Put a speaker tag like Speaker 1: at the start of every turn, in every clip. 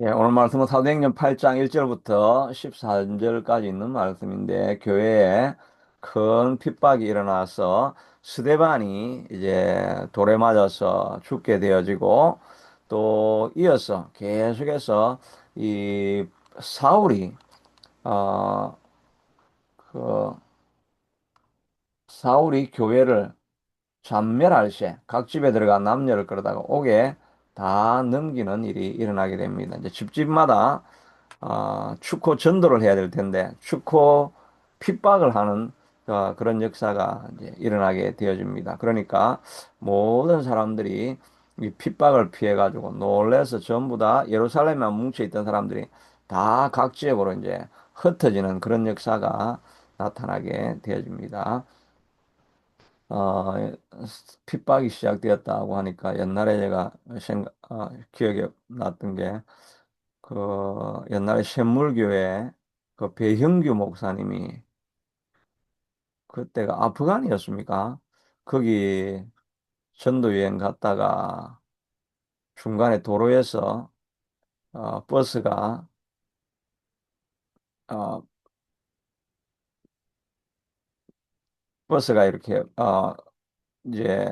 Speaker 1: 예, 오늘 말씀은 사도행전 8장 1절부터 14절까지 있는 말씀인데, 교회에 큰 핍박이 일어나서 스데반이 이제 돌에 맞아서 죽게 되어지고, 또 이어서 계속해서 이 사울이, 어, 그 사울이 교회를 잔멸할 시, 각 집에 들어가 남녀를 끌어다가 옥에 다 넘기는 일이 일어나게 됩니다. 이제 집집마다 축호 전도를 해야 될 텐데 축호 핍박을 하는 그런 역사가 이제 일어나게 되어집니다. 그러니까 모든 사람들이 이 핍박을 피해 가지고 놀래서 전부 다 예루살렘에만 뭉쳐 있던 사람들이 다 각 지역으로 이제 흩어지는 그런 역사가 나타나게 되어집니다. 어, 핍박이 시작되었다고 하니까 옛날에 제가 기억에 났던 게 옛날에 샘물교회 배형규 목사님이 그때가 아프간이었습니까? 거기 전도 여행 갔다가 중간에 도로에서 어, 버스가 어, 버스가 이렇게 이제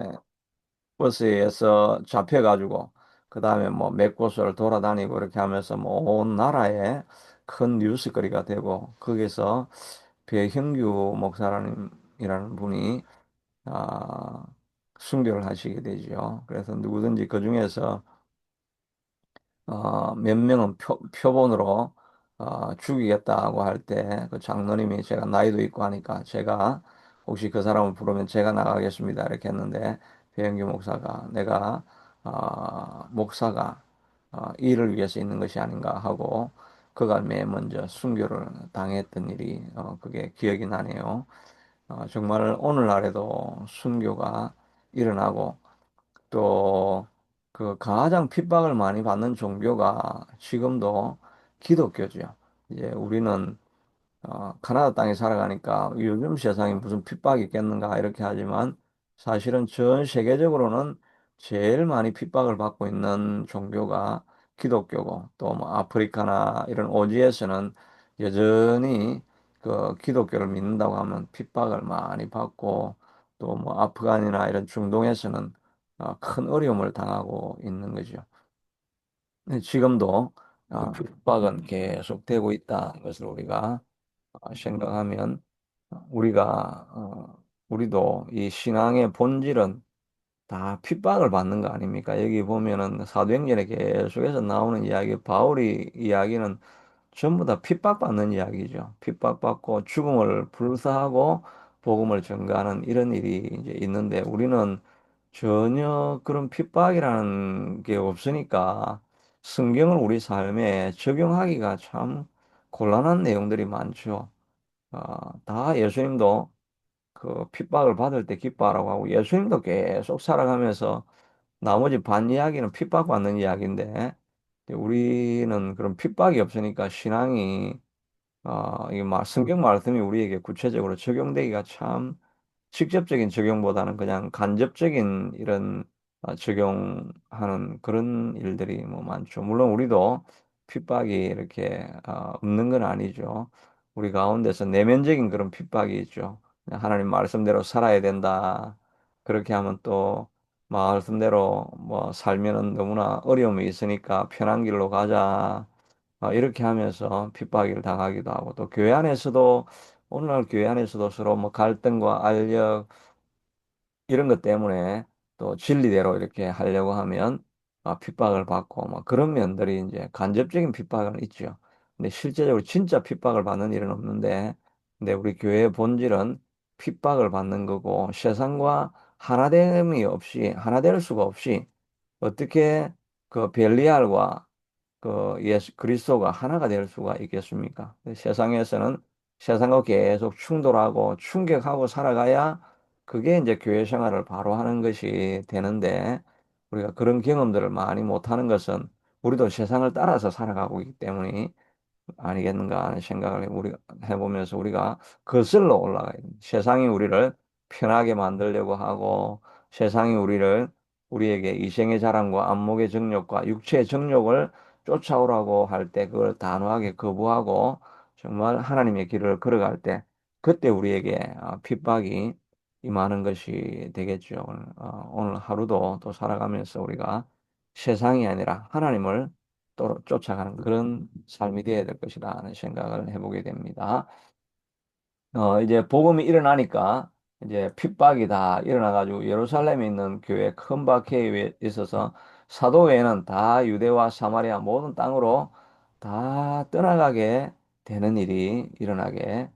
Speaker 1: 버스에서 잡혀가지고 그 다음에 뭐 몇 곳을 돌아다니고 이렇게 하면서 뭐 온 나라에 큰 뉴스거리가 되고 거기서 배형규 목사님이라는 분이 아, 순교를 하시게 되죠. 그래서 누구든지 그 중에서 몇 명은 표본으로 죽이겠다고 할 때 그 장로님이 제가 나이도 있고 하니까 제가 혹시 그 사람을 부르면 제가 나가겠습니다 이렇게 했는데 배영규 목사가 내가 목사가 일을 위해서 있는 것이 아닌가 하고 그가 맨 먼저 순교를 당했던 일이 그게 기억이 나네요. 정말 오늘날에도 순교가 일어나고 또 그 가장 핍박을 많이 받는 종교가 지금도 기독교죠. 이제 우리는 가나다 땅에 살아가니까 요즘 세상에 무슨 핍박이 있겠는가 이렇게 하지만 사실은 전 세계적으로는 제일 많이 핍박을 받고 있는 종교가 기독교고 또 뭐 아프리카나 이런 오지에서는 여전히 그 기독교를 믿는다고 하면 핍박을 많이 받고 또 뭐 아프간이나 이런 중동에서는 큰 어려움을 당하고 있는 거죠. 네, 지금도 핍박은 계속되고 있다는 것을 우리가 생각하면 우리가 우리도 이 신앙의 본질은 다 핍박을 받는 거 아닙니까? 여기 보면은 사도행전에 계속해서 나오는 이야기, 바울이 이야기는 전부 다 핍박받는 이야기죠. 핍박받고 죽음을 불사하고 복음을 전가하는 이런 일이 이제 있는데 우리는 전혀 그런 핍박이라는 게 없으니까 성경을 우리 삶에 적용하기가 참 곤란한 내용들이 많죠. 다 예수님도 그 핍박을 받을 때 기뻐하라고 하고 예수님도 계속 살아가면서 나머지 반 이야기는 핍박받는 이야기인데 우리는 그런 핍박이 없으니까 신앙이 이게 성경 말씀이 우리에게 구체적으로 적용되기가 참 직접적인 적용보다는 그냥 간접적인 이런 적용하는 그런 일들이 뭐 많죠. 물론 우리도 핍박이 이렇게 없는 건 아니죠. 우리 가운데서 내면적인 그런 핍박이 있죠. 그냥 하나님 말씀대로 살아야 된다. 그렇게 하면 또 말씀대로 뭐 살면은 너무나 어려움이 있으니까 편한 길로 가자. 이렇게 하면서 핍박을 당하기도 하고 또 교회 안에서도 오늘날 교회 안에서도 서로 뭐 갈등과 알력 이런 것 때문에 또 진리대로 이렇게 하려고 하면 핍박을 받고 뭐 그런 면들이 이제 간접적인 핍박은 있죠. 근데 실제적으로 진짜 핍박을 받는 일은 없는데 근데 우리 교회의 본질은 핍박을 받는 거고 세상과 하나됨이 없이 하나 될 수가 없이 어떻게 그 벨리알과 그 예수 그리스도가 하나가 될 수가 있겠습니까? 세상에서는 세상과 계속 충돌하고 충격하고 살아가야 그게 이제 교회 생활을 바로 하는 것이 되는데 우리가 그런 경험들을 많이 못하는 것은 우리도 세상을 따라서 살아가고 있기 때문에 아니겠는가 하는 생각을 우리가 해보면서 우리가 거슬러 올라가야 됩니다. 세상이 우리를 편하게 만들려고 하고 세상이 우리를 우리에게 이생의 자랑과 안목의 정욕과 육체의 정욕을 쫓아오라고 할 때 그걸 단호하게 거부하고 정말 하나님의 길을 걸어갈 때 그때 우리에게 핍박이 임하는 것이 되겠죠. 오늘 하루도 또 살아가면서 우리가 세상이 아니라 하나님을 또 쫓아가는 그런 삶이 되어야 될 것이라는 생각을 해보게 됩니다. 이제 복음이 일어나니까 이제 핍박이 다 일어나가지고 예루살렘에 있는 교회 큰 박해에 있어서 사도 외에는 다 유대와 사마리아 모든 땅으로 다 떠나가게 되는 일이 일어나게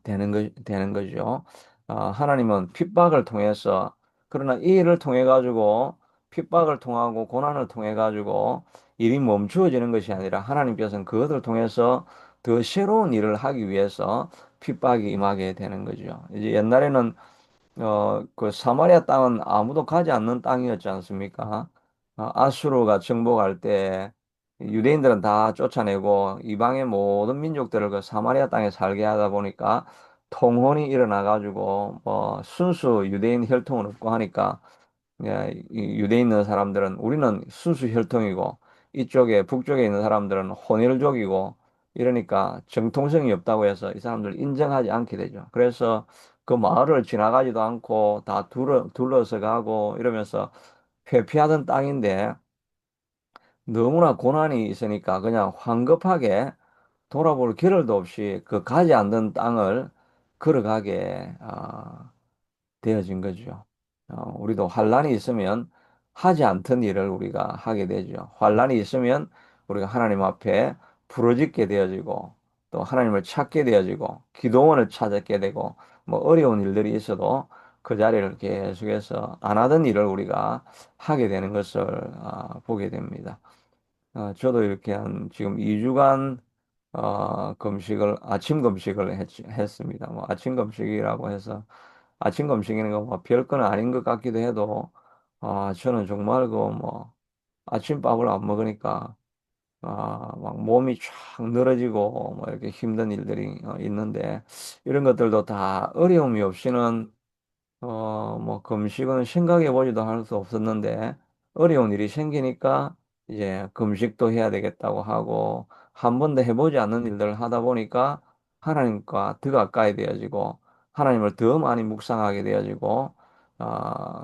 Speaker 1: 되는 거죠. 하나님은 핍박을 통해서 그러나 이 일을 통해 가지고 핍박을 통하고 고난을 통해 가지고 일이 멈추어지는 것이 아니라 하나님께서는 그것을 통해서 더 새로운 일을 하기 위해서 핍박이 임하게 되는 거죠. 이제 옛날에는 그 사마리아 땅은 아무도 가지 않는 땅이었지 않습니까? 아수르가 정복할 때 유대인들은 다 쫓아내고 이방의 모든 민족들을 그 사마리아 땅에 살게 하다 보니까 통혼이 일어나 가지고 순수 유대인 혈통은 없고 하니까 이 유대에 있는 사람들은 우리는 순수 혈통이고 이쪽에 북쪽에 있는 사람들은 혼혈족이고 이러니까 정통성이 없다고 해서 이 사람들 인정하지 않게 되죠. 그래서 그 마을을 지나가지도 않고 다 둘러서 가고 이러면서 회피하던 땅인데 너무나 고난이 있으니까 그냥 황급하게 돌아볼 겨를도 없이 그 가지 않던 땅을 걸어가게 되어진 거죠. 우리도 환란이 있으면 하지 않던 일을 우리가 하게 되죠. 환란이 있으면 우리가 하나님 앞에 부르짖게 되어지고 또 하나님을 찾게 되어지고 기도원을 찾게 되고 뭐 어려운 일들이 있어도 그 자리를 계속해서 안 하던 일을 우리가 하게 되는 것을 보게 됩니다. 저도 이렇게 한 지금 2주간 금식을 아침 금식을 했습니다. 뭐 아침 금식이라고 해서 아침 금식이는 거뭐 별건 아닌 것 같기도 해도 저는 정말 그 뭐 아침밥을 안 먹으니까 막 몸이 쫙 늘어지고 뭐 이렇게 힘든 일들이 있는데 이런 것들도 다 어려움이 없이는 뭐 금식은 생각해 보지도 할 수 없었는데 어려운 일이 생기니까 이제 금식도 해야 되겠다고 하고 한 번도 해보지 않는 일들을 하다 보니까 하나님과 더 가까이 되어지고 하나님을 더 많이 묵상하게 되어지고 어,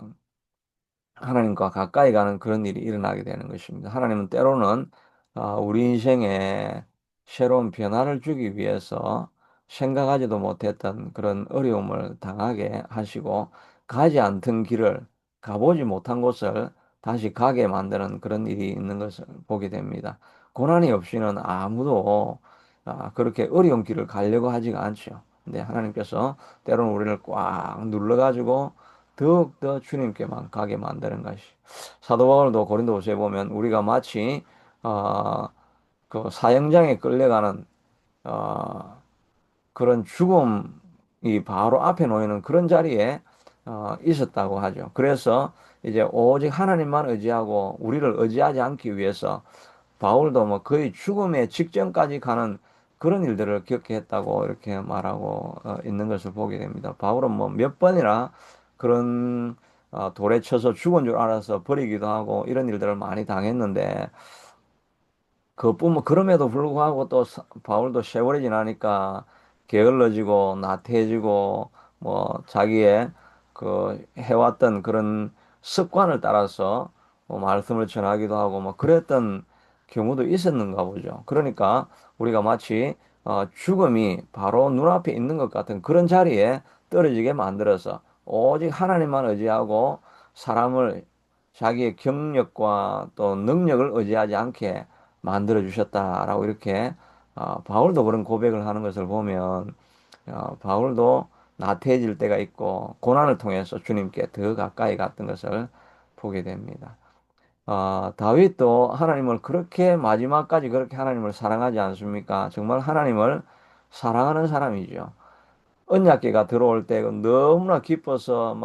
Speaker 1: 하나님과 가까이 가는 그런 일이 일어나게 되는 것입니다. 하나님은 때로는 우리 인생에 새로운 변화를 주기 위해서 생각하지도 못했던 그런 어려움을 당하게 하시고 가지 않던 길을 가보지 못한 곳을 다시 가게 만드는 그런 일이 있는 것을 보게 됩니다. 고난이 없이는 아무도 그렇게 어려운 길을 가려고 하지가 않죠. 근데 하나님께서 때로는 우리를 꽉 눌러가지고 더욱더 주님께만 가게 만드는 것이. 사도 바울도 고린도후서에 보면 우리가 마치 어, 그 사형장에 끌려가는 어, 그런 죽음이 바로 앞에 놓이는 그런 자리에 있었다고 하죠. 그래서 이제 오직 하나님만 의지하고 우리를 의지하지 않기 위해서 바울도 뭐 거의 죽음의 직전까지 가는 그런 일들을 겪게 했다고 이렇게 말하고 있는 것을 보게 됩니다. 바울은 뭐 몇 번이나 그런 돌에 쳐서 죽은 줄 알아서 버리기도 하고 이런 일들을 많이 당했는데 그럼에도 불구하고 또 바울도 세월이 지나니까 게을러지고 나태해지고 뭐 자기의 그 해왔던 그런 습관을 따라서 뭐 말씀을 전하기도 하고 뭐 그랬던 경우도 있었는가 보죠. 그러니까 우리가 마치 죽음이 바로 눈앞에 있는 것 같은 그런 자리에 떨어지게 만들어서 오직 하나님만 의지하고 사람을 자기의 경력과 또 능력을 의지하지 않게 만들어 주셨다라고 이렇게 바울도 그런 고백을 하는 것을 보면 바울도 나태해질 때가 있고 고난을 통해서 주님께 더 가까이 갔던 것을 보게 됩니다. 다윗도 하나님을 그렇게 마지막까지 그렇게 하나님을 사랑하지 않습니까? 정말 하나님을 사랑하는 사람이죠. 언약궤가 들어올 때 너무나 기뻐서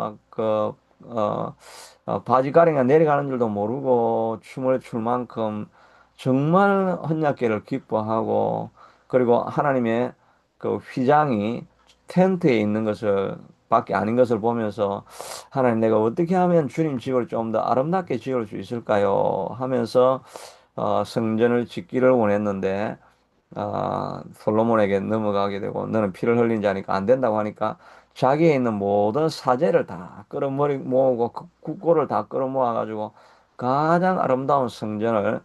Speaker 1: 바지가랑이가 내려가는 줄도 모르고 춤을 출 만큼 정말 언약궤를 기뻐하고 그리고 하나님의 그 휘장이 텐트에 있는 것을 밖에 아닌 것을 보면서 하나님 내가 어떻게 하면 주님 집을 좀 더 아름답게 지을 수 있을까요? 하면서 성전을 짓기를 원했는데 솔로몬에게 넘어가게 되고 너는 피를 흘린 자니까 안 된다고 하니까 자기에 있는 모든 사제를 다 끌어모이 모으고 국고를 다 끌어모아 가지고 가장 아름다운 성전을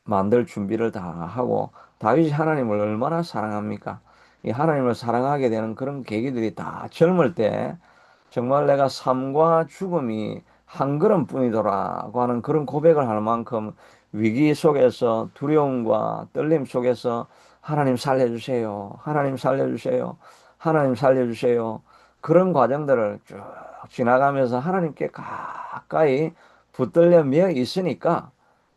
Speaker 1: 만들 준비를 다 하고 다윗이 하나님을 얼마나 사랑합니까? 이 하나님을 사랑하게 되는 그런 계기들이 다 젊을 때 정말 내가 삶과 죽음이 한 걸음뿐이더라고 하는 그런 고백을 할 만큼 위기 속에서 두려움과 떨림 속에서 하나님 살려주세요. 하나님 살려주세요. 하나님 살려주세요. 그런 과정들을 쭉 지나가면서 하나님께 가까이 붙들려 매여 있으니까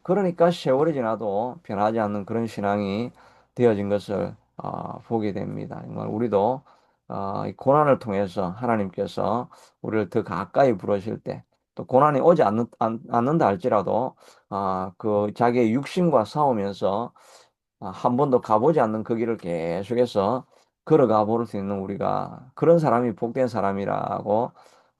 Speaker 1: 그러니까 세월이 지나도 변하지 않는 그런 신앙이 되어진 것을 보게 됩니다. 정말 우리도 이 고난을 통해서 하나님께서 우리를 더 가까이 부르실 때, 또 고난이 오지 않는다 할지라도, 그 자기의 육신과 싸우면서 한 번도 가보지 않는 그 길을 계속해서 걸어가 볼 수 있는 우리가 그런 사람이 복된 사람이라고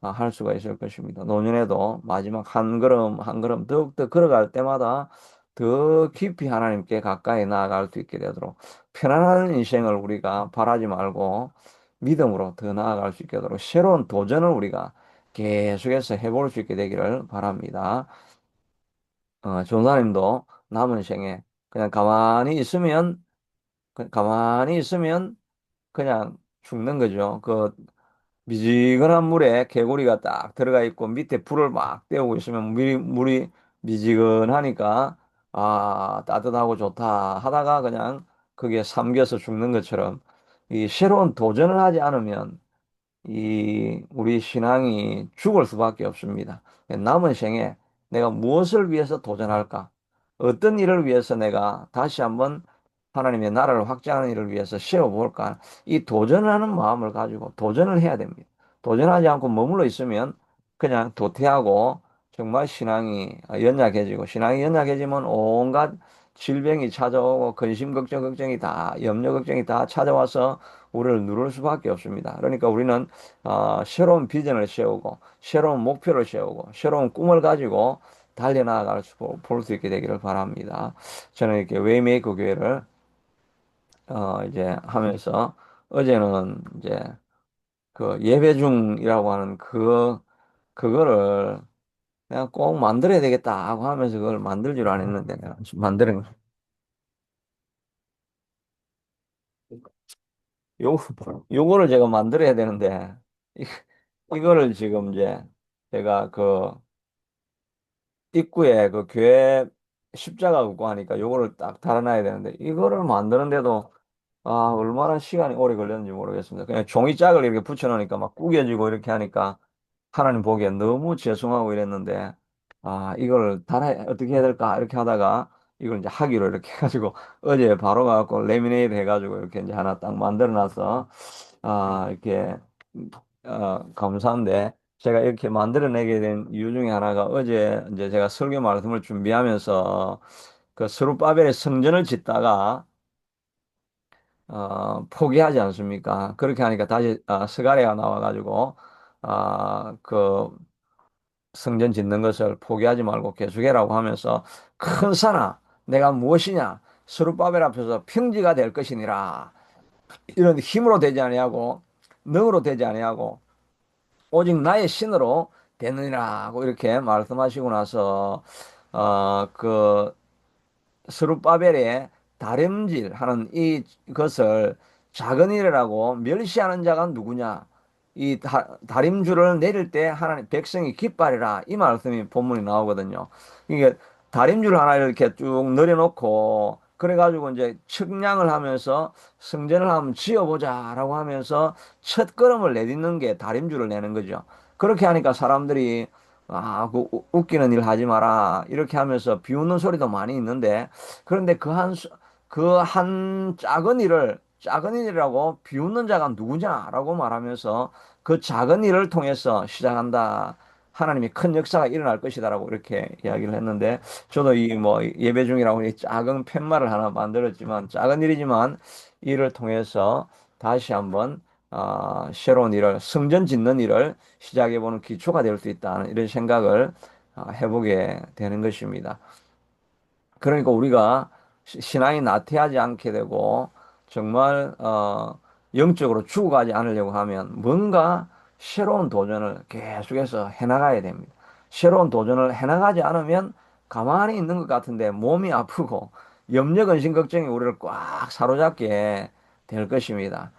Speaker 1: 할 수가 있을 것입니다. 노년에도 마지막 한 걸음 한 걸음 더욱더 걸어갈 때마다 더 깊이 하나님께 가까이 나아갈 수 있게 되도록 편안한 인생을 우리가 바라지 말고 믿음으로 더 나아갈 수 있게 되도록 새로운 도전을 우리가 계속해서 해볼 수 있게 되기를 바랍니다. 조사님도 남은 생에 그냥 가만히 있으면 그냥 죽는 거죠. 그 미지근한 물에 개구리가 딱 들어가 있고 밑에 불을 막 때우고 있으면 물이 미지근하니까 따뜻하고 좋다 하다가 그냥 그게 삼겨서 죽는 것처럼 이 새로운 도전을 하지 않으면 이 우리 신앙이 죽을 수밖에 없습니다. 남은 생에 내가 무엇을 위해서 도전할까? 어떤 일을 위해서 내가 다시 한번 하나님의 나라를 확장하는 일을 위해서 세워볼까? 이 도전하는 마음을 가지고 도전을 해야 됩니다. 도전하지 않고 머물러 있으면 그냥 도태하고 정말 신앙이 연약해지면 온갖 질병이 찾아오고 근심 걱정이 다 염려 걱정이 다 찾아와서 우리를 누를 수밖에 없습니다. 그러니까 우리는 새로운 비전을 세우고 새로운 목표를 세우고 새로운 꿈을 가지고 달려나갈 볼 수 있게 되기를 바랍니다. 저는 이렇게 웨이메이커 교회를 이제 하면서 어제는 이제 그 예배 중이라고 하는 그거를 내가 꼭 만들어야 되겠다 하고 하면서 그걸 만들지를 않았는데 내가 지금 만드는 요 요거를 제가 만들어야 되는데 이, 이거를 지금 이제 제가 그 입구에 그 교회 십자가 긋고 하니까 요거를 딱 달아놔야 되는데 이거를 만드는데도 얼마나 시간이 오래 걸렸는지 모르겠습니다. 그냥 종이짝을 이렇게 붙여놓으니까 막 구겨지고 이렇게 하니까 하나님 보기엔 너무 죄송하고 이랬는데 이걸 달아 어떻게 해야 될까 이렇게 하다가 이걸 이제 하기로 이렇게 해가지고 어제 바로 가갖고 레미네이드 해가지고 이렇게 이제 하나 딱 만들어놔서 이렇게 감사한데 제가 이렇게 만들어내게 된 이유 중에 하나가 어제 이제 제가 설교 말씀을 준비하면서 그 스룹바벨의 성전을 짓다가 포기하지 않습니까? 그렇게 하니까 다시 스가랴가 나와가지고 그 성전 짓는 것을 포기하지 말고 계속해라고 하면서 큰 산아 내가 무엇이냐 스룹바벨 앞에서 평지가 될 것이니라 이런 힘으로 되지 아니하고 능으로 되지 아니하고 오직 나의 신으로 되느니라고 이렇게 말씀하시고 나서 그 스룹바벨의 다림질하는 이것을 작은 일이라고 멸시하는 자가 누구냐? 이 다림줄을 내릴 때 하나님 백성이 기뻐하리라 이 말씀이 본문이 나오거든요. 이게 다림줄 하나 이렇게 쭉 내려놓고 그래가지고 이제 측량을 하면서 성전을 한번 지어보자라고 하면서 첫 걸음을 내딛는 게 다림줄을 내는 거죠. 그렇게 하니까 사람들이 그 웃기는 일 하지 마라 이렇게 하면서 비웃는 소리도 많이 있는데 그런데 그 한 작은 일이라고 비웃는 자가 누구냐라고 말하면서 그 작은 일을 통해서 시작한다. 하나님이 큰 역사가 일어날 것이다라고 이렇게 이야기를 했는데 저도 이 뭐 예배 중이라고 이 작은 팻말을 하나 만들었지만 작은 일이지만 이를 통해서 다시 한번 새로운 일을 성전 짓는 일을 시작해보는 기초가 될 수 있다는 이런 생각을 해보게 되는 것입니다. 그러니까 우리가 신앙이 나태하지 않게 되고 정말 영적으로 죽어가지 않으려고 하면 뭔가 새로운 도전을 계속해서 해나가야 됩니다. 새로운 도전을 해나가지 않으면 가만히 있는 것 같은데 몸이 아프고 염려, 근심, 걱정이 우리를 꽉 사로잡게 될 것입니다.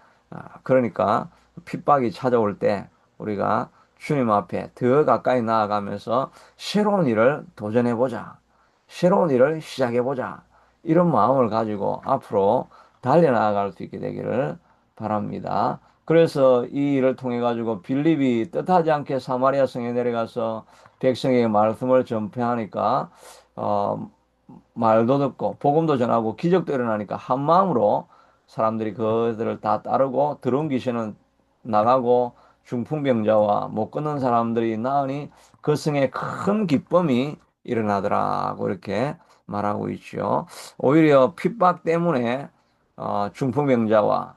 Speaker 1: 그러니까 핍박이 찾아올 때 우리가 주님 앞에 더 가까이 나아가면서 새로운 일을 도전해보자. 새로운 일을 시작해보자. 이런 마음을 가지고 앞으로 달려나갈 수 있게 되기를 바랍니다. 그래서 이 일을 통해 가지고 빌립이 뜻하지 않게 사마리아 성에 내려가서 백성에게 말씀을 전폐하니까 어, 말도 듣고 복음도 전하고 기적도 일어나니까 한 마음으로 사람들이 그들을 다 따르고 들어온 귀신은 나가고 중풍병자와 못 걷는 사람들이 나으니 그 성에 큰 기쁨이 일어나더라고 이렇게 말하고 있죠. 오히려 핍박 때문에 중풍병자와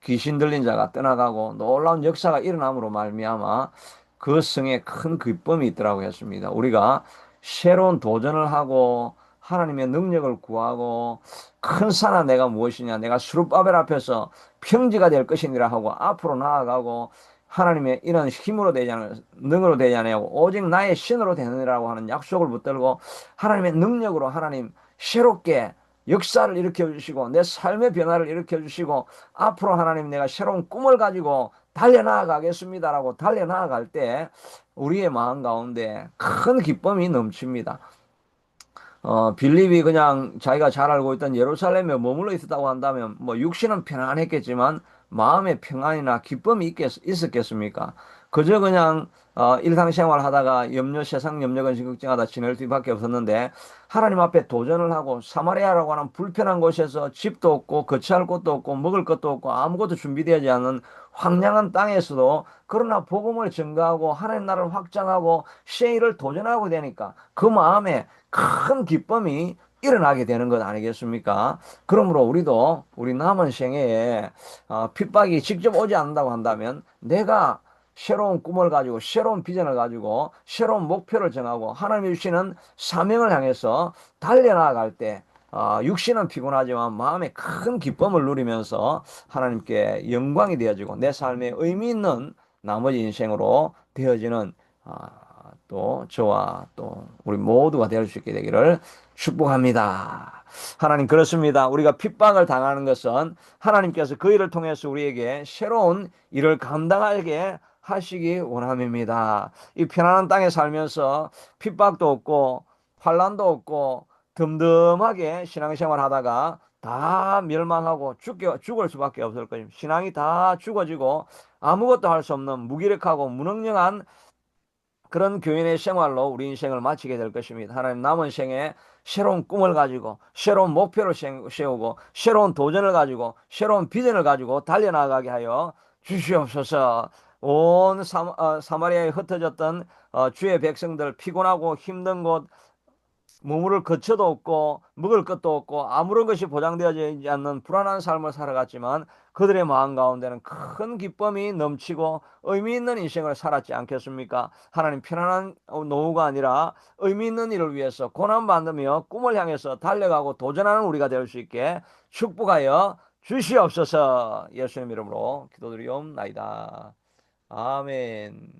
Speaker 1: 귀신 들린 자가 떠나가고 놀라운 역사가 일어남으로 말미암아 그 성에 큰 기쁨이 있더라고 했습니다. 우리가 새로운 도전을 하고 하나님의 능력을 구하고 큰 산아 내가 무엇이냐 내가 수룹바벨 앞에서 평지가 될 것이니라 하고 앞으로 나아가고 하나님의 이런 힘으로 되지 않을 능으로 되지 아니하고 오직 나의 신으로 되느니라고 하는 약속을 붙들고 하나님의 능력으로 하나님 새롭게 역사를 일으켜 주시고 내 삶의 변화를 일으켜 주시고 앞으로 하나님 내가 새로운 꿈을 가지고 달려나가겠습니다라고 달려나갈 때 우리의 마음 가운데 큰 기쁨이 넘칩니다. 빌립이 그냥 자기가 잘 알고 있던 예루살렘에 머물러 있었다고 한다면 뭐 육신은 편안했겠지만 마음의 평안이나 기쁨이 있었겠습니까? 그저 그냥 일상생활 하다가 세상 염려 근심 걱정하다 지낼 수밖에 없었는데 하나님 앞에 도전을 하고 사마리아라고 하는 불편한 곳에서 집도 없고 거처할 곳도 없고 먹을 것도 없고 아무것도 준비되지 않은 황량한 땅에서도 그러나 복음을 증거하고 하나님 나라를 확장하고 시행일을 도전하고 되니까 그 마음에 큰 기쁨이 일어나게 되는 것 아니겠습니까? 그러므로 우리도 우리 남은 생애에 핍박이 직접 오지 않는다고 한다면 내가 새로운 꿈을 가지고 새로운 비전을 가지고 새로운 목표를 정하고 하나님이 주시는 사명을 향해서 달려나갈 때 육신은 피곤하지만 마음에 큰 기쁨을 누리면서 하나님께 영광이 되어지고 내 삶에 의미 있는 나머지 인생으로 되어지는 또 저와 또 우리 모두가 될 수 있게 되기를 축복합니다. 하나님 그렇습니다. 우리가 핍박을 당하는 것은 하나님께서 그 일을 통해서 우리에게 새로운 일을 감당하게 하시기 원함입니다. 이 편안한 땅에 살면서 핍박도 없고 환란도 없고 덤덤하게 신앙생활 하다가 다 멸망하고 죽을 수밖에 없을 것입니다. 신앙이 다 죽어지고 아무것도 할 수 없는 무기력하고 무능력한 그런 교인의 생활로 우리 인생을 마치게 될 것입니다. 하나님 남은 생에 새로운 꿈을 가지고 새로운 목표를 세우고 새로운 도전을 가지고 새로운 비전을 가지고 달려나가게 하여 주시옵소서. 온 사마리아에 흩어졌던 주의 백성들 피곤하고 힘든 곳 머무를 거처도 없고 먹을 것도 없고 아무런 것이 보장되어지지 않는 불안한 삶을 살아갔지만 그들의 마음 가운데는 큰 기쁨이 넘치고 의미 있는 인생을 살았지 않겠습니까? 하나님 편안한 노후가 아니라 의미 있는 일을 위해서 고난받으며 꿈을 향해서 달려가고 도전하는 우리가 될 수 있게 축복하여 주시옵소서. 예수님 이름으로 기도드리옵나이다. 아멘.